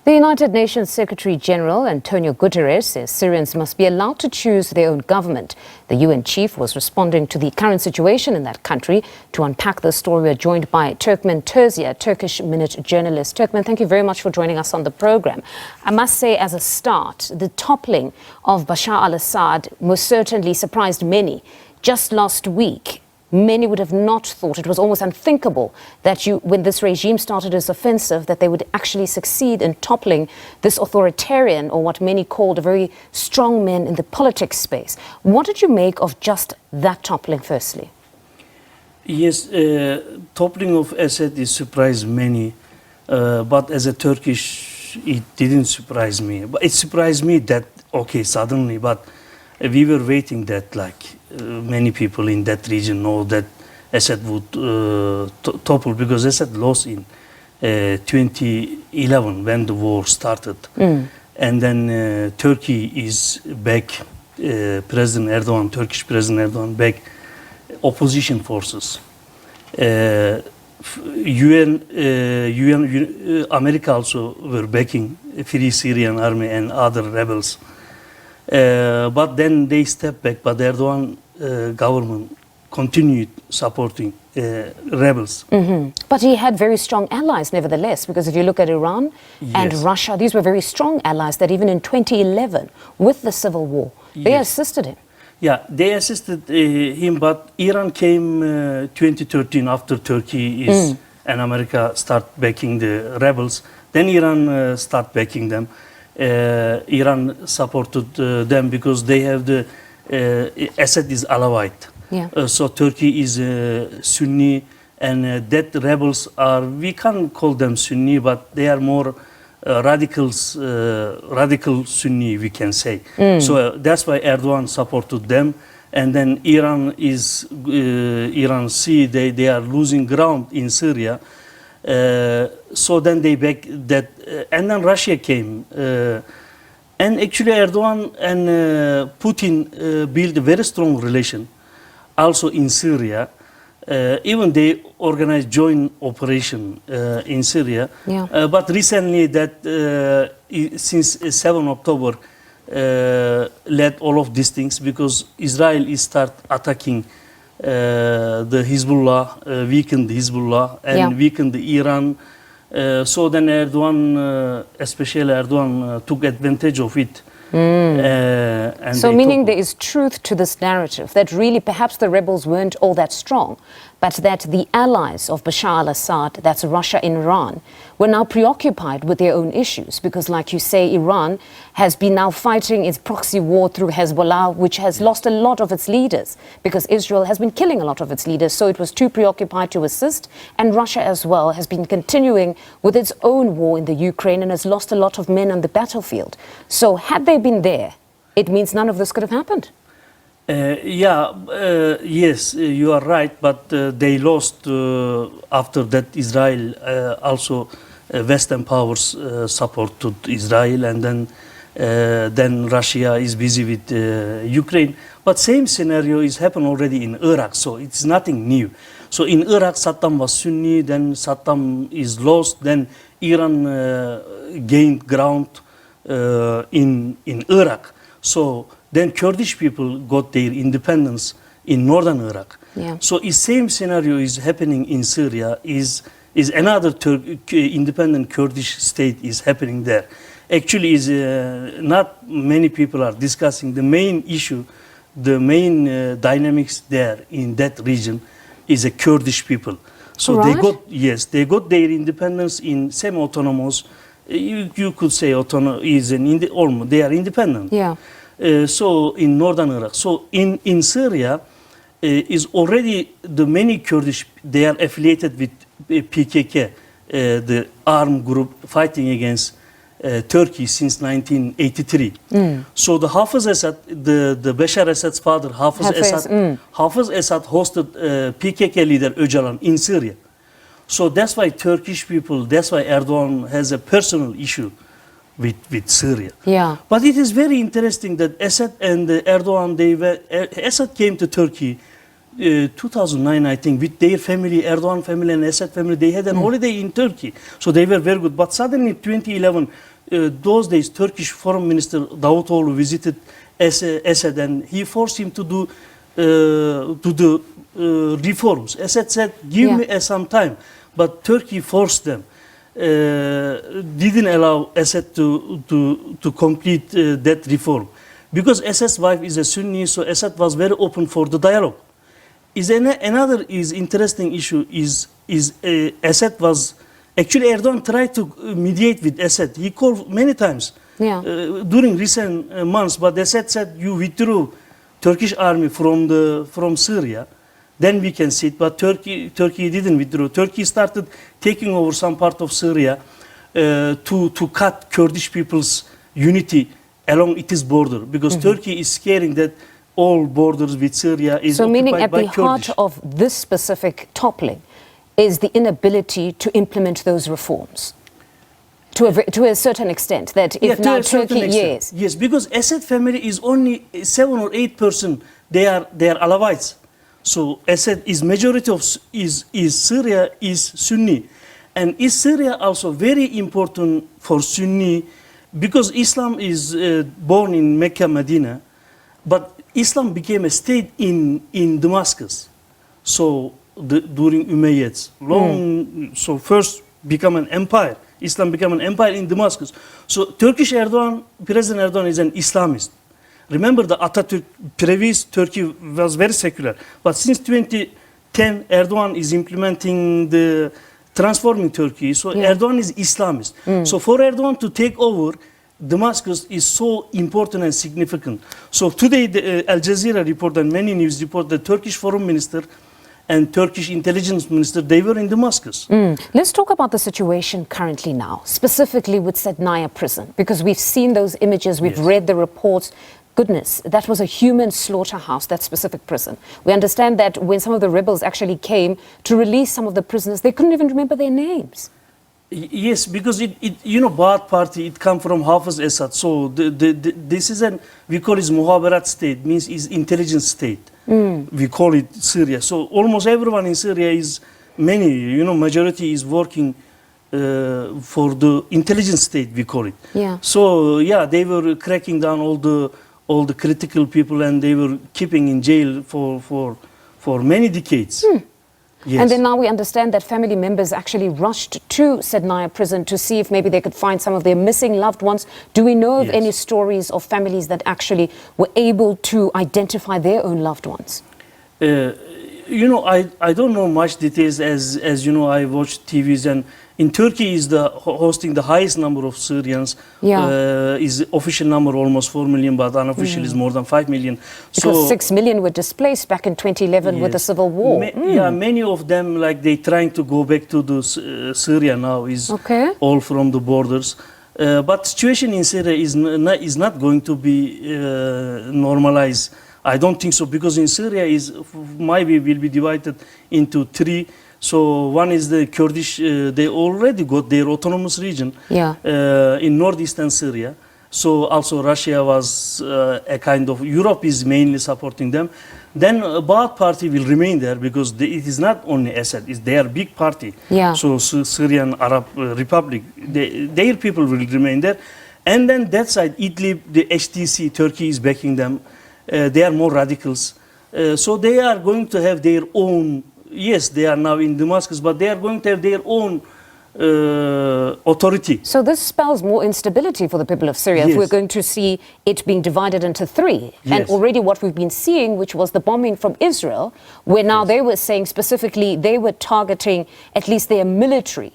The United Nations Secretary General Antonio Guterres says Syrians must be allowed to choose their own government. The UN chief was responding to the current situation in that country. To unpack the story, we are joined by Turkmen Terzia, Turkish Minute journalist. Turkmen, thank you very much for joining us on the program. I must say, as a start, the toppling of Bashar al-Assad most certainly surprised many. Just last week, many would have not thought, it was almost unthinkable that when this regime started its offensive, that they would actually succeed in toppling this authoritarian, or what many called a very strong man in the politics space. What did you make of just that toppling, firstly? Yes, toppling of Assad is surprised many, but as a Turkish, it didn't surprise me. But it surprised me that, okay, suddenly, but we were waiting that, many people in that region know that Assad would topple, because Assad lost in 2011 when the war started. And then Turkey is back, President Erdogan, Turkish President Erdogan, back opposition forces. America also were backing Free Syrian Army and other rebels. But then they stepped back, but the Erdogan government continued supporting rebels. But he had very strong allies nevertheless, because if you look at Iran and Russia, these were very strong allies that even in 2011, with the civil war, they assisted him. Yeah, they assisted him, but Iran came 2013 after Turkey and America start backing the rebels. Then Iran start backing them. Iran supported them because they have the Assad is Alawite. So Turkey is Sunni, and that rebels are, we can't call them Sunni, but they are more radical Sunni, we can say. So that's why Erdogan supported them. And then Iran see they are losing ground in Syria. So then they back that, and then Russia came, and actually Erdogan and Putin built a very strong relation, also in Syria. Even they organized joint operation in Syria. But recently, that since 7 October, led all of these things, because Israel is start attacking the Hezbollah, weakened Hezbollah, and weakened Iran. So then Erdogan, especially Erdogan, took advantage of it. And so meaning there is truth to this narrative, that really perhaps the rebels weren't all that strong, but that the allies of Bashar al-Assad, that's Russia and Iran, were now preoccupied with their own issues, because like you say, Iran has been now fighting its proxy war through Hezbollah, which has lost a lot of its leaders, because Israel has been killing a lot of its leaders, so it was too preoccupied to assist. And Russia as well has been continuing with its own war in the Ukraine and has lost a lot of men on the battlefield. So had they been there, it means none of this could have happened. Yes, you are right, but they lost after that. Israel also Western powers supported Israel, and then Russia is busy with Ukraine. But same scenario is happened already in Iraq, so it's nothing new. So in Iraq, Saddam was Sunni, then Saddam is lost, then Iran gained ground in Iraq. So then Kurdish people got their independence in northern Iraq. So the same scenario is happening in Syria, is another independent Kurdish state is happening there. Actually, is not many people are discussing the main issue, the main dynamics there in that region is a Kurdish people. So they got their independence in semi-autonomous. You could say autonomous is almost they are independent. So in northern Iraq. So in Syria is already the many Kurdish, they are affiliated with PKK, the armed group fighting against Turkey since 1983. So the Hafez Assad, the Bashar Assad's father, Hafez Assad hosted PKK leader Öcalan in Syria. So that's why Turkish people, that's why Erdogan has a personal issue with Syria. But it is very interesting that Assad and Erdogan, Assad came to Turkey 2009, I think, with their family, Erdogan family and Assad family. They had an holiday in Turkey, so they were very good. But suddenly, 2011, those days Turkish Foreign Minister Davutoğlu visited Assad, and he forced him to do reforms. Assad said, "Give me some time," but Turkey forced them. Didn't allow Assad to complete that reform, because Assad's wife is a Sunni, so Assad was very open for the dialogue. Another interesting issue is Assad was actually Erdogan tried to mediate with Assad. He called many times during recent months, but Assad said, "You withdrew Turkish army from Syria, then we can sit." But Turkey didn't withdraw. Turkey started taking over some part of Syria to cut Kurdish people's unity along its border, because Turkey is scaring that all borders with Syria is occupied by Kurdish. So meaning at the heart of this specific toppling is the inability to implement those reforms to a certain extent, that if now Turkey, yes, because Assad family is only 7 or 8%. They are Alawites. So Assad is majority of is Syria is Sunni, and is Syria also very important for Sunni, because Islam is born in Mecca, Medina, but Islam became a state in Damascus. So during Umayyads, so first become an empire. Islam became an empire in Damascus. So President Erdogan is an Islamist. Remember, the Atatürk previous Turkey was very secular, but since 2010 Erdogan is implementing the transforming Turkey. So Erdogan is Islamist. So for Erdogan to take over Damascus is so important and significant. So today the Al Jazeera report and many news report the Turkish foreign minister and Turkish intelligence minister, they were in Damascus. Let's talk about the situation currently now, specifically with Sednaya prison, because we've seen those images, we've read the reports. Goodness, that was a human slaughterhouse, that specific prison. We understand that when some of the rebels actually came to release some of the prisoners, they couldn't even remember their names. Yes, because Baath party, it come from Hafez Assad. So this is we call it muhaberat state, means is intelligence state. We call it Syria. So almost everyone in Syria is, majority is working for the intelligence state, we call it. So they were cracking down all the critical people, and they were keeping in jail for many decades. Yes. And then now we understand that family members actually rushed to Sednaya prison to see if maybe they could find some of their missing loved ones. Do we know of any stories of families that actually were able to identify their own loved ones? I don't know much details as I watch TVs, and in Turkey is hosting the highest number of Syrians. Is official number almost 4 million, but unofficial is more than 5 million. Because 6 million were displaced back in 2011 with the civil war. Many of them, like they trying to go back to the Syria now, is all from the borders. But situation in Syria is not going to be normalized. I don't think so, because in Syria will be divided into 3. So one is the Kurdish, they already got their autonomous region in northeastern Syria. So also Russia was a kind of, Europe is mainly supporting them. Then Baath party will remain there, because it is not only Assad, it's their big party. So Syrian Arab Republic, their people will remain there. And then that side, Idlib, the HTC, Turkey is backing them. They are more radicals. So they are going to have their own. Yes, they are now in Damascus, but they are going to have their own authority. So this spells more instability for the people of Syria. If we're going to see it being divided into 3. And already what we've been seeing, which was the bombing from Israel, where now they were saying specifically they were targeting at least their military,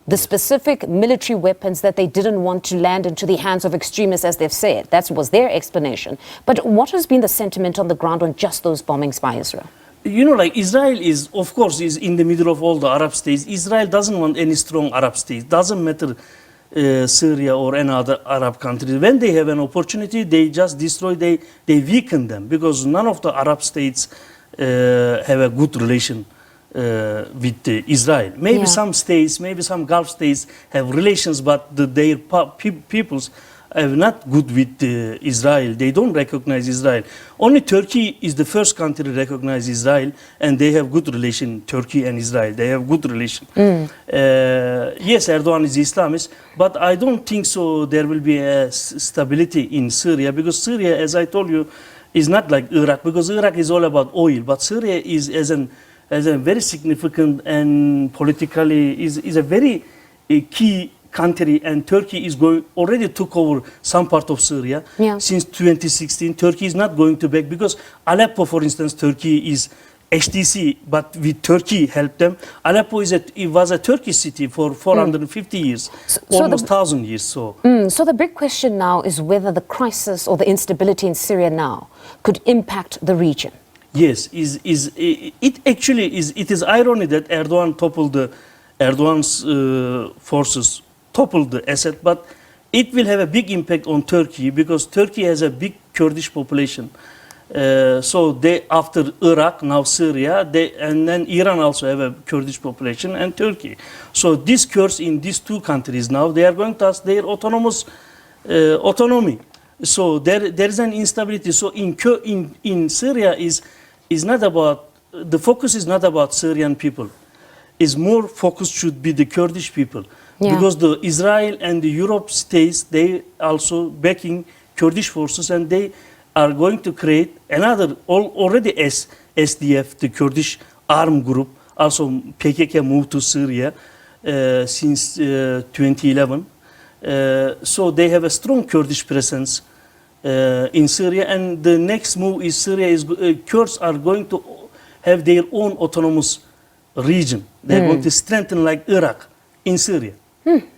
the specific military weapons that they didn't want to land into the hands of extremists, as they've said. That was their explanation. But what has been the sentiment on the ground on just those bombings by Israel? Like Israel is, of course, is in the middle of all the Arab states. Israel doesn't want any strong Arab states. Doesn't matter Syria or any other Arab country. When they have an opportunity, they just destroy, they weaken them, because none of the Arab states have a good relation with Israel. Maybe some states, maybe some Gulf states have relations, but their peoples not good with Israel. They don't recognize Israel. Only Turkey is the first country to recognize Israel, and they have good relation. Turkey and Israel, they have good relation. Yes, Erdogan is Islamist, but I don't think so. There will be a stability in Syria, because Syria, as I told you, is not like Iraq, because Iraq is all about oil, but Syria is as a very significant and politically is a very key country, and Turkey is already took over some part of Syria since 2016. Turkey is not going to back, because Aleppo, for instance, Turkey is HTC, but with Turkey helped them. Aleppo it was a Turkish city for 450 years, almost 1,000 years. So the big question now is whether the crisis or the instability in Syria now could impact the region. Yes, it actually is. It is irony that Erdogan's forces toppled the Assad, but it will have a big impact on Turkey, because Turkey has a big Kurdish population. So they, after Iraq, now Syria, and then Iran also have a Kurdish population, and Turkey. So these Kurds in these two countries now, they are going to ask their autonomy. So there is an instability. So in Syria is not about, the focus is not about Syrian people. Is more focus should be the Kurdish people. Because the Israel and the Europe states, they also backing Kurdish forces, and they are going to create another already SDF, the Kurdish armed group. Also PKK moved to Syria since 2011. So they have a strong Kurdish presence in Syria, and the next move is Kurds are going to have their own autonomous region. They're going to strengthen like Iraq in Syria.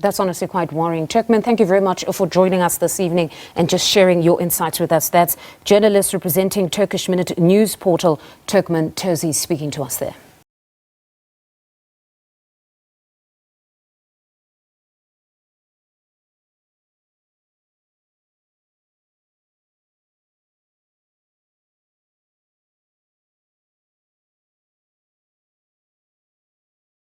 That's honestly quite worrying. Turkmen, thank you very much for joining us this evening and just sharing your insights with us. That's journalist representing Turkish Minute news portal, Turkmen Terzia, speaking to us there.